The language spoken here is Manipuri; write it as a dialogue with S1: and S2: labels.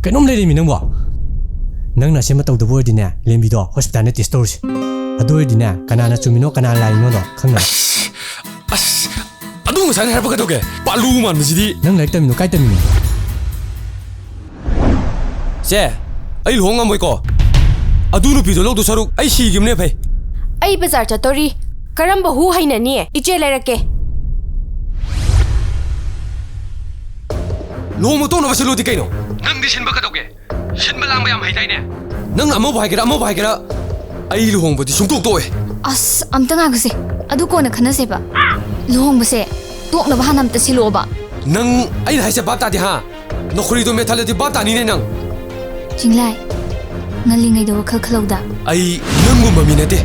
S1: Kainom leirimi nangbo nangna sema tawdabo ordine lembido hospital ne test tawsi adu ordine kanana chumino kanana laino do khangna
S2: adu ngsan harba ka doge palu man jidi
S1: nang laik tamino kai tamino
S2: se ai longa moi ko adu nu pido lok do saruk ai si gimne phai
S3: ai bazar chatori karamba hu haina ni iche lerake
S2: lomo to no basilo di kaino nang di sin ba ka doge sin ba lang ba yam hai dai ne nang amo bai kera ai luhong ba di sung tok to e
S4: as amta nga gase adu ko na khana se ba luhong ba se tok na ba hanam ta silo ba
S2: nang ai hai se bap ta di ha nokhri do me thale di bap ta ni ne nang
S4: jinglai ngali ngai do khal khalau da
S2: ai nang mo ma mi ne te